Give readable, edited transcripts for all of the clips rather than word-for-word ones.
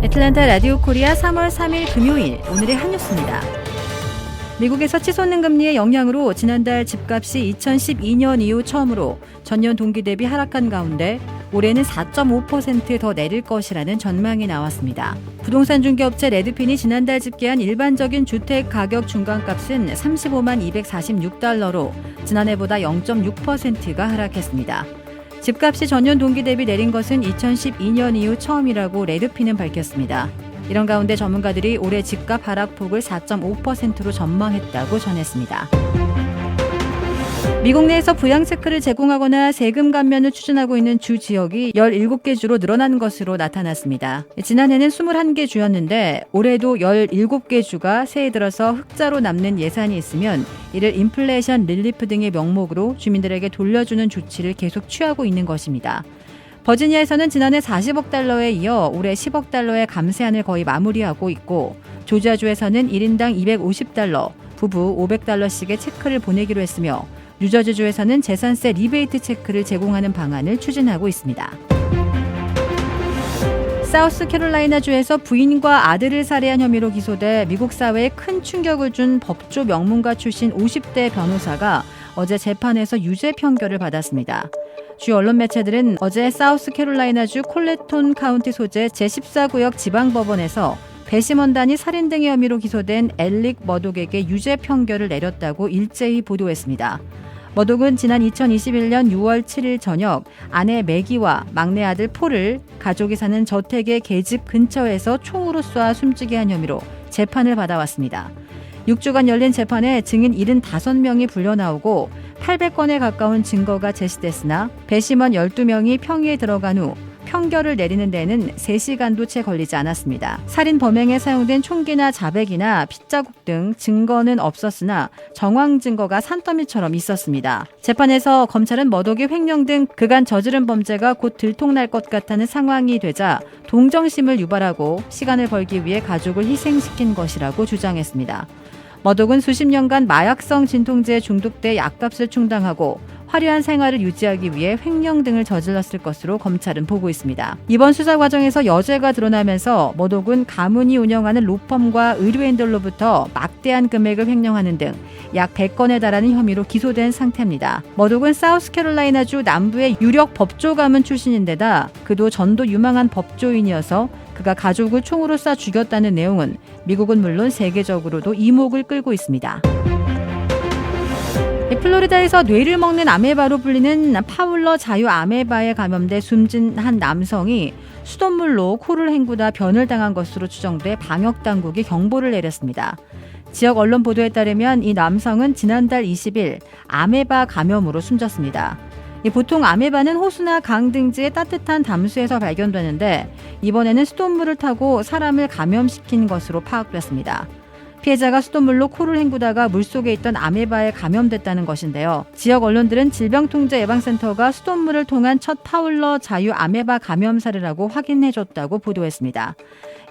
애틀랜타 라디오 코리아 3월 3일 금요일 오늘의 한 뉴스입니다. 미국에서 치솟는 금리의 영향으로 지난달 집값이 2012년 이후 처음으로 전년 동기 대비 하락한 가운데 올해는 4.5% 더 내릴 것이라는 전망이 나왔습니다. 부동산 중개업체 레드핀이 지난달 집계한 일반적인 주택 가격 중간값은 35만 246달러로 지난해보다 0.6%가 하락했습니다. 집값이 전년 동기 대비 내린 것은 2012년 이후 처음이라고 레드핀은 밝혔습니다. 이런 가운데 전문가들이 올해 집값 하락폭을 4.5%로 전망했다고 전했습니다. 미국 내에서 부양체크를 제공하거나 세금 감면을 추진하고 있는 주 지역이 17개 주로 늘어난 것으로 나타났습니다. 지난해는 21개 주였는데 올해도 17개 주가 새해 들어서 흑자로 남는 예산이 있으면 이를 인플레이션 릴리프 등의 명목으로 주민들에게 돌려주는 조치를 계속 취하고 있는 것입니다. 버지니아에서는 지난해 40억 달러에 이어 올해 10억 달러의 감세안을 거의 마무리하고 있고 조지아주에서는 1인당 250달러, 부부 500달러씩의 체크를 보내기로 했으며 뉴저지주에서는 재산세 리베이트 체크를 제공하는 방안을 추진하고 있습니다. 사우스캐롤라이나주에서 부인과 아들을 살해한 혐의로 기소돼 미국 사회에 큰 충격을 준 법조 명문가 출신 50대 변호사가 어제 재판에서 유죄 판결을 받았습니다. 주요 언론 매체들은 어제 사우스캐롤라이나주 콜레톤 카운티 소재 제14구역 지방법원에서 배심원단이 살인 등의 혐의로 기소된 엘릭 머독에게 유죄 판결을 내렸다고 일제히 보도했습니다. 머독은 지난 2021년 6월 7일 저녁 아내 매기와 막내 아들 폴을 가족이 사는 저택의 계집 근처에서 총으로 쏴 숨지게 한 혐의로 재판을 받아왔습니다. 6주간 열린 재판에 증인 75명이 불려나오고 800건에 가까운 증거가 제시됐으나 배심원 12명이 평의에 들어간 후 판결을 내리는 데에는 3시간도 채 걸리지 않았습니다. 살인 범행에 사용된 총기나 자백이나 핏자국 등 증거는 없었으나 정황 증거가 산더미처럼 있었습니다. 재판에서 검찰은 머독이 횡령 등 그간 저지른 범죄가 곧 들통날 것 같다는 상황이 되자 동정심을 유발하고 시간을 벌기 위해 가족을 희생시킨 것이라고 주장했습니다. 머독은 수십 년간 마약성 진통제에 중독돼 약값을 충당하고 화려한 생활을 유지하기 위해 횡령 등을 저질렀을 것으로 검찰은 보고 있습니다. 이번 수사 과정에서 여죄가 드러나면서 머독은 가문이 운영하는 로펌과 의료인들로부터 막대한 금액을 횡령하는 등 약 100건에 달하는 혐의로 기소된 상태입니다. 머독은 사우스캐롤라이나주 남부의 유력 법조 가문 출신인데다 그도 전도 유망한 법조인이어서 그가 가족을 총으로 쏴 죽였다는 내용은 미국은 물론 세계적으로도 이목을 끌고 있습니다. 플로리다에서 뇌를 먹는 아메바로 불리는 파울러 자유 아메바에 감염돼 숨진 한 남성이 수돗물로 코를 헹구다 변을 당한 것으로 추정돼 방역당국이 경보를 내렸습니다. 지역 언론 보도에 따르면 이 남성은 지난달 20일 아메바 감염으로 숨졌습니다. 보통 아메바는 호수나 강 등지의 따뜻한 담수에서 발견되는데 이번에는 수돗물을 타고 사람을 감염시킨 것으로 파악됐습니다. 피해자가 수돗물로 코를 헹구다가 물속에 있던 아메바에 감염됐다는 것인데요. 지역 언론들은 질병통제예방센터가 수돗물을 통한 첫 파울러 자유 아메바 감염 사례라고 확인해줬다고 보도했습니다.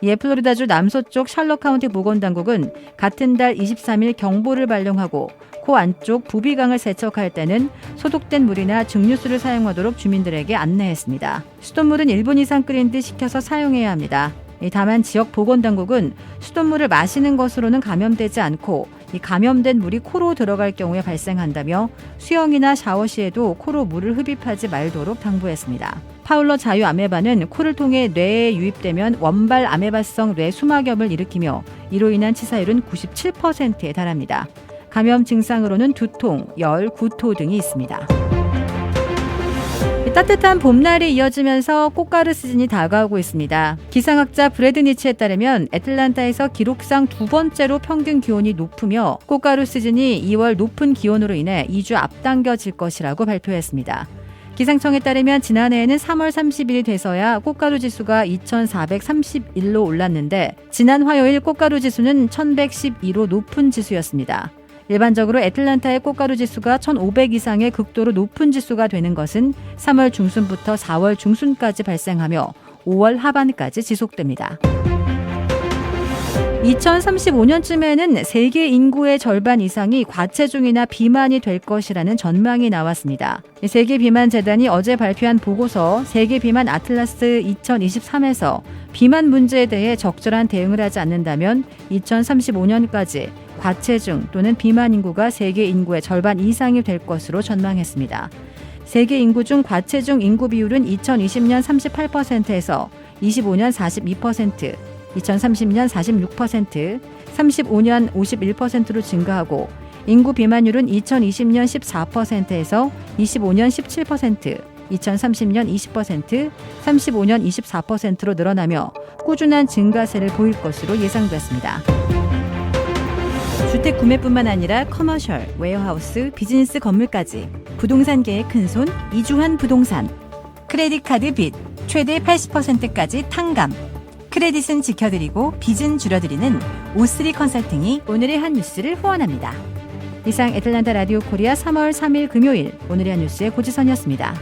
이에 플로리다주 남서쪽 샬럿 카운티 보건당국은 같은 달 23일 경보를 발령하고 코 안쪽 부비강을 세척할 때는 소독된 물이나 증류수를 사용하도록 주민들에게 안내했습니다. 수돗물은 1분 이상 끓인 뒤 식혀서 사용해야 합니다. 다만 지역 보건당국은 수돗물을 마시는 것으로는 감염되지 않고 이 감염된 물이 코로 들어갈 경우에 발생한다며 수영이나 샤워 시에도 코로 물을 흡입하지 말도록 당부했습니다. 파울러 자유 아메바는 코를 통해 뇌에 유입되면 원발 아메바성 뇌 수막염을 일으키며 이로 인한 치사율은 97%에 달합니다. 감염 증상으로는 두통, 열, 구토 등이 있습니다. 따뜻한 봄날이 이어지면서 꽃가루 시즌이 다가오고 있습니다. 기상학자 브래드 니츠에 따르면 애틀랜타에서 기록상 두 번째로 평균 기온이 높으며 꽃가루 시즌이 2월 높은 기온으로 인해 2주 앞당겨질 것이라고 발표했습니다. 기상청에 따르면 지난해에는 3월 30일이 돼서야 꽃가루 지수가 2431로 올랐는데 지난 화요일 꽃가루 지수는 1112로 높은 지수였습니다. 일반적으로 애틀랜타의 꽃가루 지수가 1500 이상의 극도로 높은 지수가 되는 것은 3월 중순부터 4월 중순까지 발생하며 5월 하반까지 지속됩니다. 2035년쯤에는 세계 인구의 절반 이상이 과체중이나 비만이 될 것이라는 전망이 나왔습니다. 세계 비만 재단이 어제 발표한 보고서 세계 비만 아틀라스 2023에서 비만 문제에 대해 적절한 대응을 하지 않는다면 2035년까지 과체중 또는 비만 인구가 세계 인구의 절반 이상이 될 것으로 전망했습니다. 세계 인구 중 과체중 인구 비율은 2020년 38%에서 25년 42%, 2030년 46%, 35년 51%로 증가하고 인구 비만율은 2020년 14%에서 25년 17%, 2030년 20%, 35년 24%로 늘어나며 꾸준한 증가세를 보일 것으로 예상됐습니다. 주택 구매뿐만 아니라 커머셜, 웨어하우스, 비즈니스 건물까지 부동산계의 큰손 이주환 부동산. 크레딧 카드 빚 최대 80%까지 탕감. 크레딧은 지켜드리고 빚은 줄여드리는 O3 컨설팅이 오늘의 한 뉴스를 후원합니다. 이상 애틀랜타 라디오 코리아 3월 3일 금요일 오늘의 한 뉴스의 고지선이었습니다.